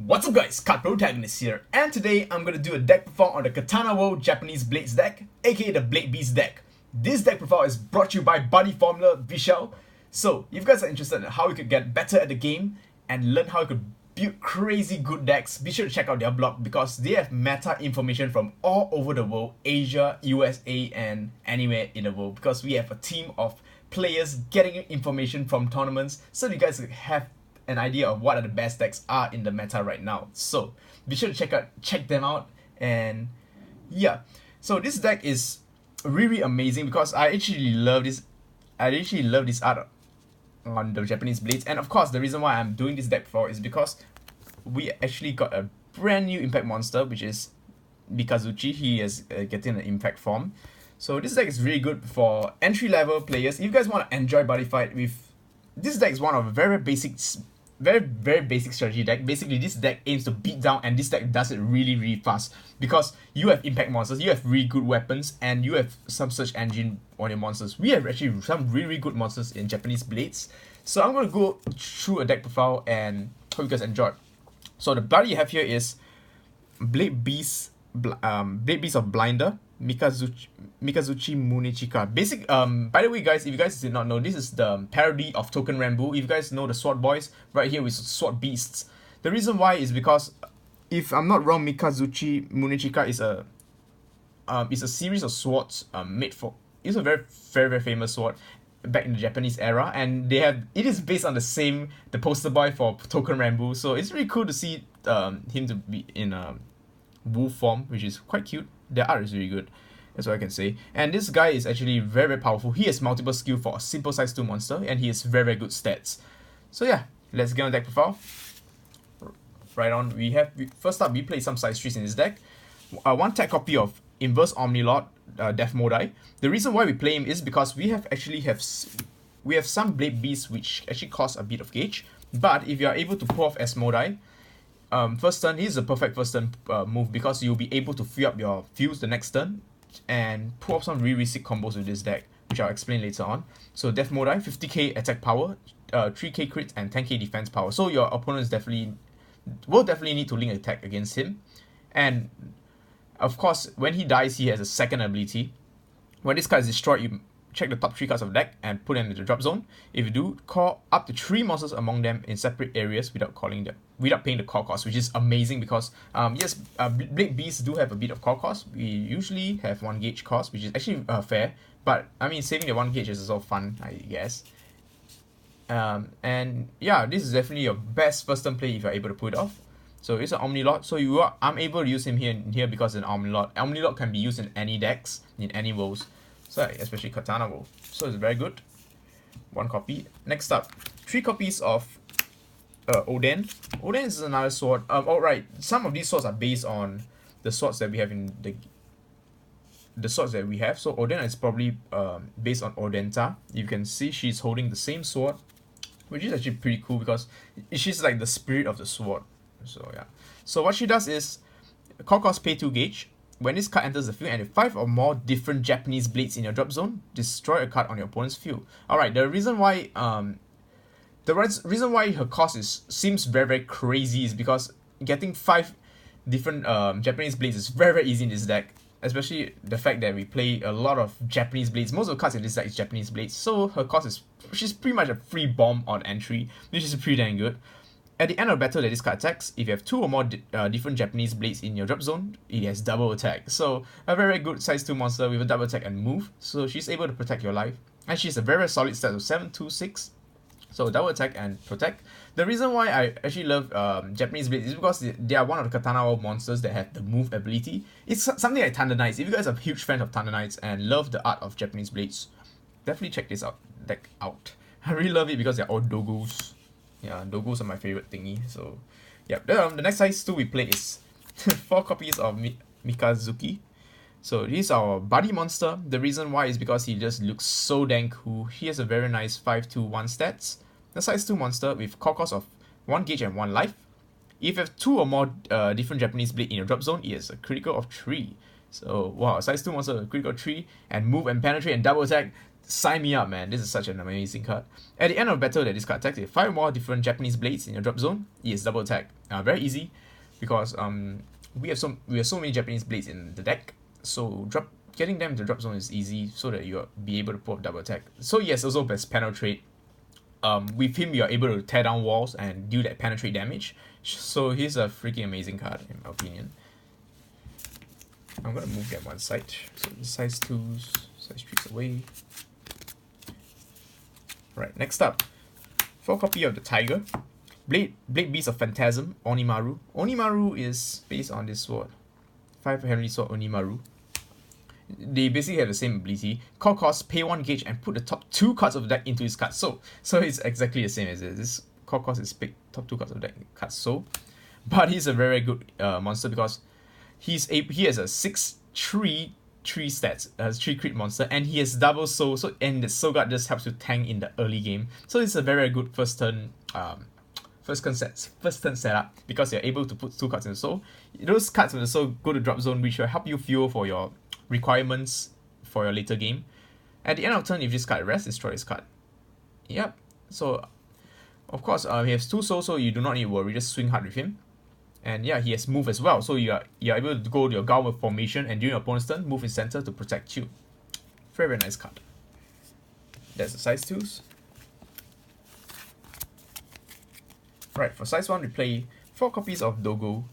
What's up guys, Card Protagonist here, and today I'm gonna do a deck profile on the Katana World Japanese Blades deck, aka the Blade Beast deck. This deck profile is brought to you by Buddy Formula Vishal. So, if you guys are interested in how you could get better at the game and learn how you could build crazy good decks, be sure to check out their blog because they have meta information from all over the world, Asia, USA, and anywhere in the world, because we have a team of players getting information from tournaments so you guys have an idea of what are the best decks are in the meta right now. So be sure to check them out. And yeah, so this deck is really amazing because I actually love this art on the Japanese Blades. And of course the reason why I'm doing this deck for is because we actually got a brand new impact monster, which is Mikazuchi. He is getting an impact form. So this deck is really good for entry level players. If you guys want to enjoy Buddyfight with this deck, is one of a very basic strategy deck. Basically, this deck aims to beat down, and this deck does it really fast because you have impact monsters, you have really good weapons, and you have some search engine on your monsters. We have actually some really good monsters in Japanese Blades. So I'm gonna go through a deck profile and hope you guys enjoy. So the buddy you have here is Blade Beast of Blinder, Mikazuchi Munichika. By the way guys, if you guys did not know, this is the parody of Token Rambo. If you guys know the Sword Boys, right here with Sword Beasts. The reason why is because, if I'm not wrong, Mikazuchi Munichika is a series of swords made for, it's a very famous sword back in the Japanese era, and it is based on the poster boy for Token Rambo. So it's really cool to see him to be in wolf form, which is quite cute. The art is really good, that's what I can say. And this guy is actually very powerful. He has multiple skill for a simple size 2 monster, and he has very good stats. So yeah, let's get on deck profile. Right on, first up we play some size 3s in this deck. One tech copy of Inverse Omnilord, Death Modai. The reason why we play him is because we have some Blade Beasts which actually cost a bit of gauge, but if you are able to pull off as Modai, first turn, this is a perfect first turn move because you'll be able to free up your fields the next turn and pull off some really sick combos with this deck, which I'll explain later on. So Death Modai, 50k attack power, 3k crit, and 10k defense power. So your opponents will definitely need to link attack against him. And of course, when he dies, he has a second ability. When this card is destroyed, you check the top 3 cards of the deck and put them into the drop zone. If you do, call up to 3 monsters among them in separate areas without paying the core cost, which is amazing because yes, Blade Beasts do have a bit of core cost. We usually have 1 gauge cost, which is actually fair, but I mean saving the 1 gauge is also fun, I guess. And yeah, this is definitely your best first turn play if you're able to pull it off. So it's an Omnilord, so I'm able to use him here because it's an Omnilord. Omnilord can be used in any decks, in any worlds. So especially Katana World. So it's very good. 1 copy. Next up, 3 copies of Oden. Oden is another sword. Alright, some of these swords are based on the swords that we have in the swords that we have. So Oden is probably based on Odenta. You can see she's holding the same sword, which is actually pretty cool because she's like the spirit of the sword. So yeah. So what she does is core cost pay 2 gauge. When this card enters the field and if 5 or more different Japanese blades in your drop zone, destroy a card on your opponent's field. Alright, the reason why her cost seems very crazy is because getting 5 different Japanese blades is very easy in this deck. Especially the fact that we play a lot of Japanese blades. Most of the cards in this deck is Japanese blades, so her cost she's pretty much a free bomb on entry, which is pretty dang good. At the end of the battle that this card attacks, if you have 2 or more different Japanese blades in your drop zone, it has double attack. So a very good size 2 monster with a double attack and move. So she's able to protect your life. And she's a very solid stat of 726. So double attack and protect. The reason why I actually love Japanese blades is because they are one of the Katana World monsters that have the move ability. It's something like Thunder Knights. If you guys are huge fans of Thunder Knights and love the art of Japanese blades, definitely check this deck out. I really love it because they're all dogos. Yeah, dogos are my favorite thingy. So yeah, the next size 2 we play is 4 copies of Mikazuki. So he's our buddy monster. The reason why is because he just looks so dang cool. He has a very nice 5-2-1 stats. The size 2 monster with core cost of 1 gauge and 1 life. If you have 2 or more different Japanese blade in your drop zone, it has a critical of 3. So wow, size 2 monster, critical 3, and move and penetrate and double attack. sign me up, man. This is such an amazing card. At the end of battle that this card attacks, 5 more different Japanese blades in your drop zone. Yes, double attack. Very easy because we have so many Japanese blades in the deck. So getting them to drop zone is easy so that you'll be able to pull up double attack. So yes, also best penetrate. With him you're able to tear down walls and do that penetrate damage. So he's a freaking amazing card in my opinion. I'm gonna move them one side. So size 2s, size 3s away. Right, next up. 4 copy of the Tiger. Blade Beast of Phantasm, Onimaru. Onimaru is based on this sword. 5 Heavenly Sword Onimaru. They basically have the same ability. Core cost, pay 1 gauge and put the top 2 cards of the deck into his card. So it's exactly the same as this. This core cost is pick top 2 cards of the deck card. So, but he's a very good monster because he has a 6/3 stats, 3 crit monster, and he has double soul. So and the soul guard just helps you tank in the early game. So it's a very good first turn setup because you're able to put 2 cards in the soul. Those cards in the soul go to drop zone, which will help you fuel for your requirements for your later game. At the end of turn, if this card rests, destroy this card. Yep. So of course, he has 2 souls, so you do not need to worry. Just swing hard with him. And yeah, he has move as well, so you're able to go to your Gauntlet formation and during your opponent's turn, move in center to protect you. Very nice card. That's the size 2s. Right, for size 1 we play 4 copies of Dogo.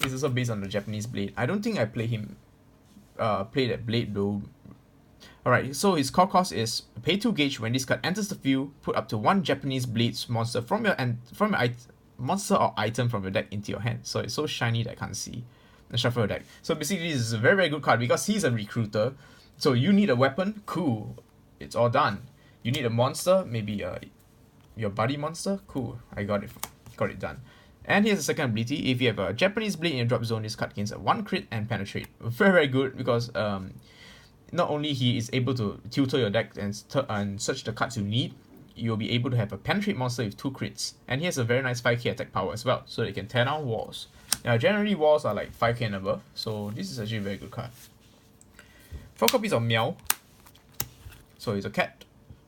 It's also based on the Japanese blade. I don't think I play that blade though. Alright, so his core cost is pay 2 gauge when this card enters the field, put up to 1 Japanese blades monster from your monster or item from your deck into your hand. So it's so shiny that I can't see. And shuffle your deck. So basically this is a very good card because he's a recruiter. So you need a weapon, cool. It's all done. You need a monster, maybe your buddy monster, cool. I got it done. And here's the second ability. If you have a Japanese blade in your drop zone, this card gains a 1 crit and penetrate. Very good because not only he is able to tutor your deck and search the cards you need, you'll be able to have a penetrate monster with 2 crits. And he has a very nice 5k attack power as well, so they can tear down walls. Now generally walls are like 5k and above, so this is actually a very good card. 4 copies of Meow. So he's a cat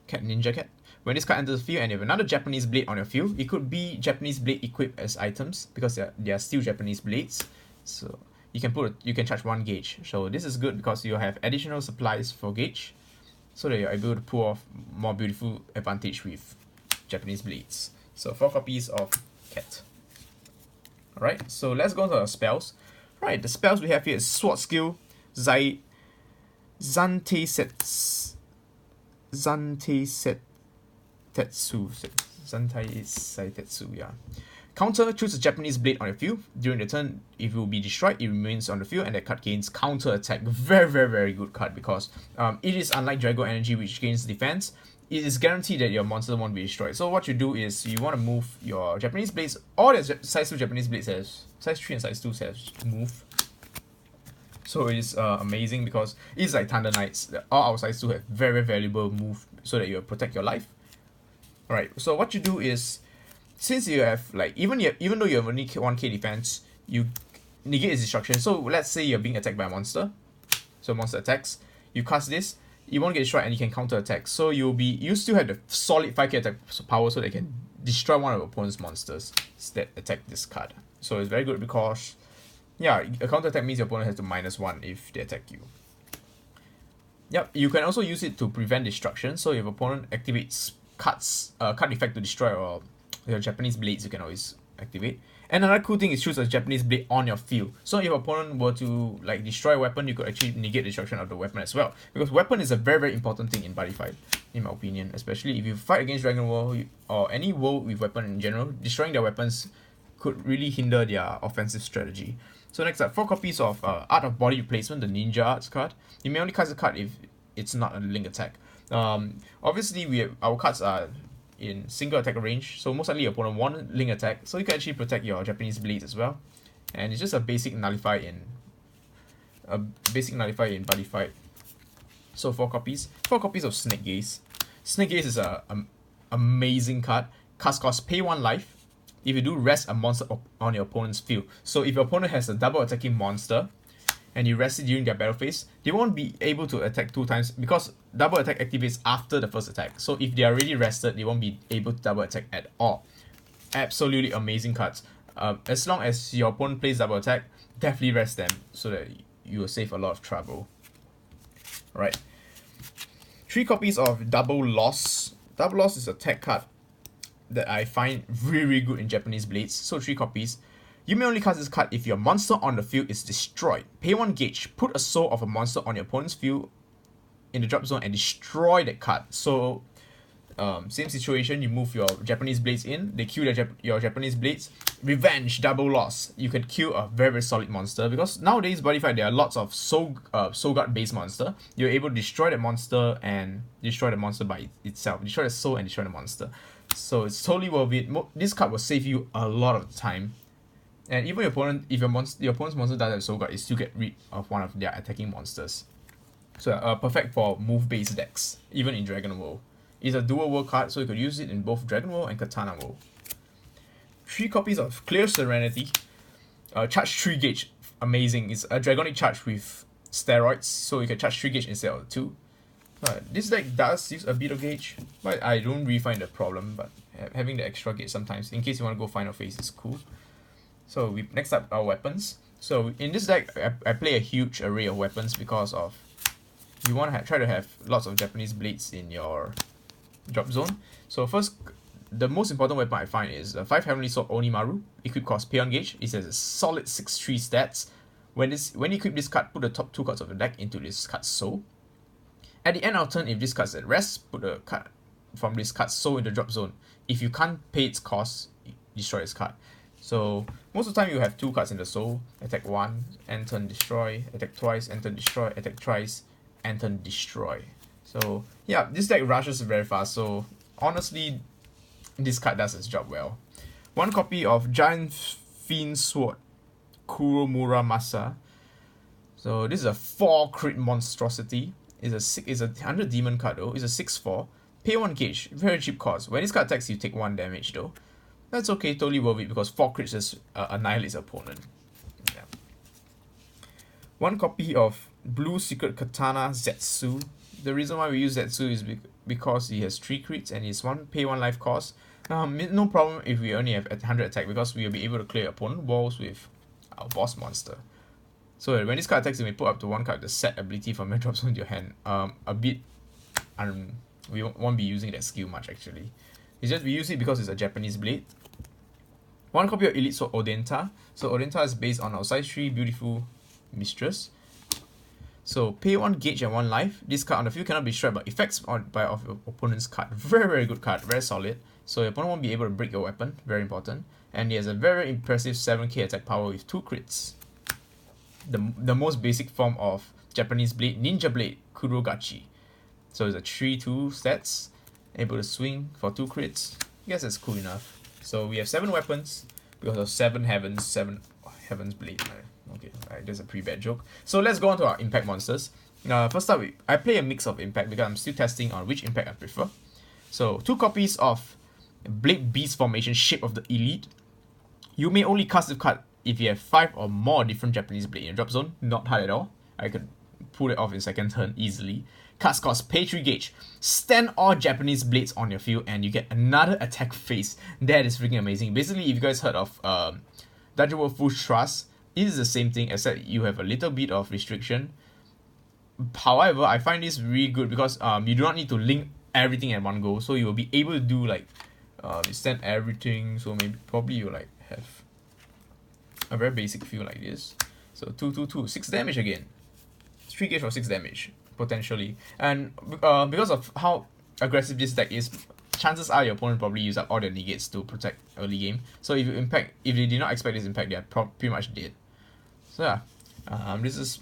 ninja cat. When this card enters the field and you have another Japanese blade on your field, it could be Japanese blade equipped as items because they are still Japanese blades. So you can charge 1 gauge. So this is good because you have additional supplies for gauge, so that you're able to pull off more beautiful advantage with Japanese blades. So 4 copies of cat. Alright, so let's go to our spells. Right, the spells we have here is Sword Skill, Zante Saitetsu, yeah. Counter, choose a Japanese blade on your field. During the turn, if it will be destroyed, it remains on the field and that card gains counter attack. Very good card because it is unlike Drago Energy, which gains defense. It is guaranteed that your monster won't be destroyed. So what you do is you want to move your Japanese blades. All the size 2 Japanese blades has size 3 and size 2 has move. So it is amazing because it's like Thunder Knights. All our size 2 have very valuable move so that you protect your life. Alright, so what you do is, since you have like even though you have only 1k defense, you negate its destruction. So let's say you're being attacked by a monster. So monster attacks, you cast this, you won't get destroyed and you can counter attack. So you still have the solid 5k attack power so they can destroy one of your opponent's monsters that attack this card. So it's very good because yeah, a counter attack means your opponent has to -1 if they attack you. Yep, you can also use it to prevent destruction. So if opponent activates card effect to destroy or your Japanese blades, you can always activate. And another cool thing is choose a Japanese blade on your field. So if your opponent were to like destroy a weapon, you could actually negate the destruction of the weapon as well. Because weapon is a very important thing in Buddyfight, in my opinion. Especially if you fight against Dragon World or any world with weapon in general, destroying their weapons could really hinder their offensive strategy. So next up, 4 copies of Art of Body Replacement, the Ninja Arts card. You may only cast a card if it's not a link attack. Obviously our cards are in single attack range, so most likely your opponent won't link attack, so you can actually protect your Japanese blades as well. And it's just a basic nullify in Buddyfight. So 4 copies of Snake Gaze. Snake Gaze is a amazing card. Cast cost, pay 1 life. If you do, rest a monster on your opponent's field. So if your opponent has a double attacking monster and you rest it during their battle phase, they won't be able to attack 2 times because double attack activates after the first attack. So if they are already rested, they won't be able to double attack at all. Absolutely amazing cards. As long as your opponent plays double attack, definitely rest them so that you will save a lot of trouble. Right. 3 copies of Double Loss. Double Loss is a tech card that I find really good in Japanese Blades. So 3 copies. You may only cast this card if your monster on the field is destroyed. Pay 1 gauge, put a soul of a monster on your opponent's field in the drop zone and destroy that card. So same situation, you move your Japanese Blades in, they kill your Japanese Blades. Revenge, Double Loss. You can kill a very solid monster because nowadays Buddyfight there are lots of soul guard based monster. You're able to destroy the monster and destroy the monster by itself. Destroy the soul and destroy the monster. So it's totally worth it. This card will save you a lot of time. And even your opponent, if your opponent's monster doesn't have soul guard, you still get rid of one of their attacking monsters. So perfect for move based decks, even in Dragon World. It's a dual world card, so you could use it in both Dragon World and Katana World. 3 copies of Clear Serenity. Charge 3 gauge. Amazing. It's a Dragonic charge with steroids, so you can charge 3 gauge instead of 2. This deck does use a bit of gauge, but I don't really find a problem. But having the extra gauge sometimes, in case you want to go final phase, is cool. So next up, our weapons. So in this deck, I play a huge array of weapons because of you want to try to have lots of Japanese blades in your drop zone. So first, the most important weapon I find is the 5 Heavenly Sword Onimaru. Equip cost pay on gauge. It has a solid 6-3 stats. When you equip this card, put the top 2 cards of the deck into this card's soul. At the end of turn, if this card's at rest, put a card from this card's soul in the drop zone. If you can't pay its cost, destroy this card. So most of the time you have 2 cards in the soul. Attack 1, end turn destroy. Attack twice, end turn destroy. Attack thrice, end turn destroy. So yeah, this deck rushes very fast. So honestly, this card does its job well. 1 copy of Giant Fiend Sword, Kuromura Masa. So this is a 4 crit monstrosity. It's a 100 demon card though. It's a 6/4. Pay 1 gauge. Very cheap cost. When this card attacks, you take 1 damage though. That's okay, totally worth it because 4 crits just annihilates opponent. Yeah. 1 copy of Blue Secret Katana Zetsu. The reason why we use Zetsu is because he has 3 crits and he's pay 1 life cost. No problem if we only have 100 attack because we will be able to clear opponent walls with our boss monster. So when this card attacks, you may put up to 1 card the set ability from your drop zone to your hand. We won't be using that skill much actually. It's just we use it because it's a Japanese blade. 1 copy of Elite Sword Odenta. So Odenta is based on our size 3 beautiful mistress. So pay 1 gauge and 1 life. This card on the field cannot be destroyed by effects of your opponent's card. Very good card, very solid. So your opponent won't be able to break your weapon, very important. And he has a very impressive 7k attack power with 2 crits. The most basic form of Japanese blade, Ninja Blade, Kurogachi. So it's a 3/2 stats, able to swing for 2 crits. I guess that's cool enough. So we have 7 weapons because of 7 heavens blade. Okay, that's a pretty bad joke. So let's go on to our impact monsters. First up, I play a mix of impact because I'm still testing on which impact I prefer. So 2 copies of Blade Beast Formation Shape of the Elite. You may only cast the card if you have 5 or more different Japanese blade in your drop zone. Not hard at all. I could pull it off in second turn easily. Cast cost, pay 3 gauge. Stand all Japanese blades on your field and you get another attack phase. That is freaking amazing. Basically, if you guys heard of Dungeon World Full Trust, it is the same thing except you have a little bit of restriction. However, I find this really good because you do not need to link everything at one go. So you will be able to do like stand everything. So probably you like have a very basic feel like this. So 2/2/2, 6 damage again. 3 gauge for 6 damage potentially. And because of how aggressive this deck is, chances are your opponent probably use up all their negates to protect early game. So if they did not expect this impact, they are pretty much dead. So yeah, this is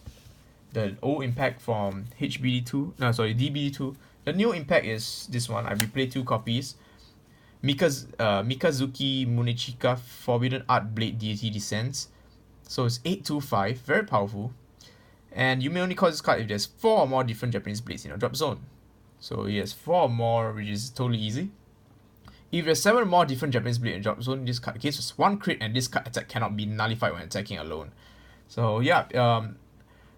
the old impact from DBD2. The new impact is this one. I replay 2 copies. Mikazuki Munichika Forbidden Art Blade Deity Descents. So it's 8/5, very powerful. And you may only call this card if there's 4 or more different Japanese blades in your drop zone. So he has 4 or more, which is totally easy. If there's 7 or more different Japanese blades in your drop zone, this card gives 1 crit and this card attack cannot be nullified when attacking alone. So yeah,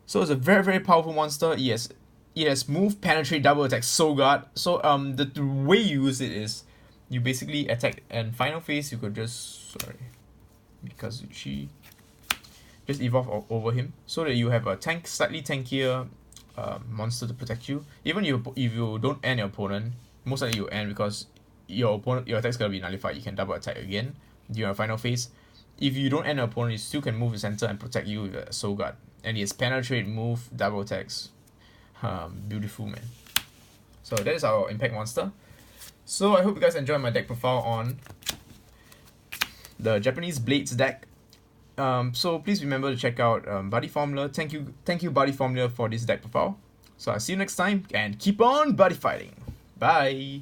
so it's a very powerful monster. He has it has move, penetrate, double attack, soul guard. So the way you use it is you basically attack, and final phase you could just because she just evolve over him so that you have a slightly tankier monster to protect you. Even if you don't end your opponent, most likely you end because your attack's gonna be nullified. You can double attack again during your final phase. If you don't end your opponent, you still can move the center and protect you with a soul guard. And it has penetrate, move, double attacks. Beautiful, man. So that is our impact monster. So I hope you guys enjoyed my deck profile on the Japanese Blades deck. So please remember to check out Buddy Formula. Thank you Buddy Formula for this deck profile. So I'll see you next time and keep on buddy fighting. Bye.